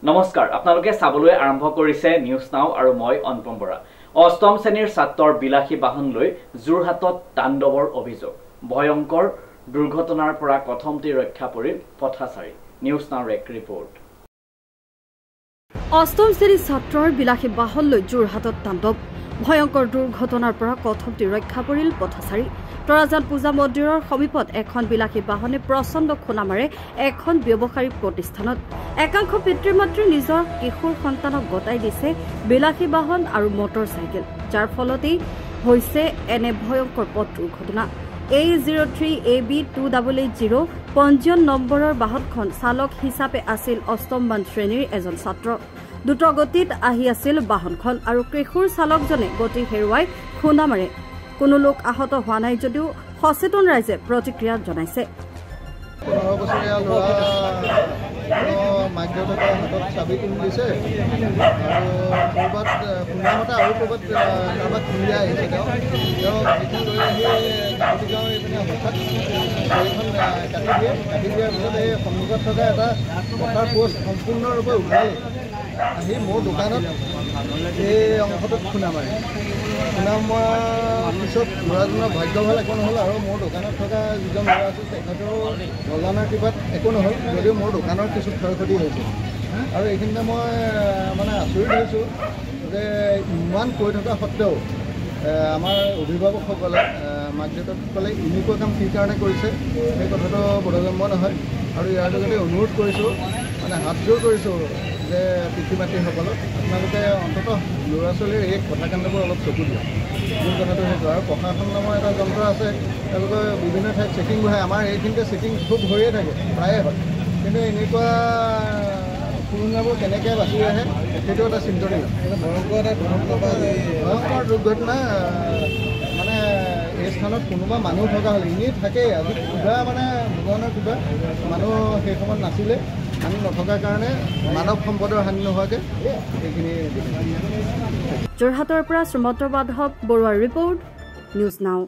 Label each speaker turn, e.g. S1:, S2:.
S1: নমস্কাৰ আপোনালোকে চাবলৈ আৰম্ভ কৰিছে নিউজ নাও আৰু মই অনুপম বৰা। অষ্টম শ্ৰেণীৰ ছাত্ৰৰ বিলাসী বাহন লৈ যোৰহাটত তাণ্ডৱৰ অভিযোগ। ভয়ংকৰ দুৰ্ঘটনাৰ পৰা কথমটি ৰক্ষা পৰিল পথচাৰী। নিউজ নাওৰ এক ৰিপৰ্ট।
S2: অষ্টম শ্ৰেণীৰ ছাত্ৰৰ বিলাসী বাহন লৈ যোৰহাটত তাণ্ডৱ। ভয়ংকৰ দুৰ্ঘটনাৰ পৰা কথমটি ৰক্ষা পৰিল পথচাৰী। তৰাজান পূজা মন্দিৰৰ সমীপত এখন বিলাসী বাহনে প্ৰচণ্ড খুন্দা মাৰে এখন ব্যৱসায়িক প্ৰতিষ্ঠানত। একাংশ পিতৃ মাতৃ নিজৰ কিশোৰ সন্তানক গতাই দিছে বিলাসী বাহন আৰু মটৰ চাইকেল, যাৰ ফলতেই হৈছে এনে ভয়ংকৰ পথ দুৰ্ঘটনা। A03AB280 পঞ্জীয়ন নম্বৰৰ বাহনখন চালক হিচাপে আছিল অষ্টমমান শ্ৰেণীৰ এজন ছাত্ৰ। দ্ৰুত গতিত আহি আছিল বাহনখন আৰু কিশোৰ চালকজনে গতি হেৰুৱাই খুন্দা মাৰে। কোনো লোক আহত হোৱা নাই যদিও সচেতন ৰাইজে প্ৰতিক্ৰিয়া জনাইছে।
S3: 15 বছৰীয়া ল'ৰা মাক দেউতাকৰ হাতত চাবি কিনি দিছে আৰু ক'ৰবাত শুনা মতে আৰু ক'ৰবাত কাৰোবাক খুন্দিয়াই আহিছে। তেওঁ এইখন লৈ আহি কাকতি গাঁও এইপিনে হঠাৎ গাড়ীখন কাটি দিয়াৰ পিছত এই সন্মুখত থকা এটা পথাৰ পোষ্ট সম্পূৰ্ণৰূপে উঠাই আহি মোৰ দোকানত এই অংশটোত খুন্দা মাৰে। খুন্দা মৰাৰ পিছত ল'ৰাজনৰ ভাগ্য ভাল একো নহ'ল আৰু মোৰ দোকানত থকা যিজন ল'ৰা আছিল তেখেতৰো ভগৱানৰ কৃপাত একো নহ'ল, যদিও মোৰ দোকানৰ কিছু ক্ষয় ক্ষতি হৈছে। আৰু এইখিনিতে মই মানে আচৰিত হৈছোঁ যে ইমান কৈ থকা স্বত্বেও আমাৰ অভিভাৱকসকলে মাক দেউতাকসকলে এনেকুৱা কাম কি কাৰণে কৰিছে সেই কথাটো বোধগম্য নহয়। আৰু ইয়াৰ লগতে অনুৰোধ কৰিছোঁ, মানে হাতযোৰ কৰিছোঁ যে পিতৃ মাতৃসকলক আপোনালোকে অন্ততঃ ল'ৰা ছোৱালীৰ এই কথাকাণ্ডবোৰ অলপ চকু দিয়ক। মূল কথাটো সেইটো। আৰু প্ৰশাসন নামৰ এটা যন্ত্ৰ আছে, তেওঁলোকে বিভিন্ন ঠাইত চেকিং বহায়। আমাৰ এইখিনিতে চেকিং খুব হৈয়ে থাকে, প্ৰায়ে হয়, কিন্তু এনেকুৱা সুৰুঙাবোৰ কেনেকৈ বাচি আহে সেইটো এটা চিন্তনীয়। ভয়ংকৰ দুৰ্ঘটনা। মানে এই স্থানত কোনোবা মানুহ থকা হ'লে এনেই থাকেই, আজি কিবা মানে ভগৱানৰ কিবা মানুহ সেই সময়ত নাছিলে, হানি নথকাৰ কাৰণে মানৱ সম্পদৰ হানি নোহোৱাকৈ এইখিনি।
S2: যোৰহাটৰ পৰা শ্ৰীমন্ত মাধৱ বৰুৱাৰ ৰিপৰ্ট, নিউজ নাও।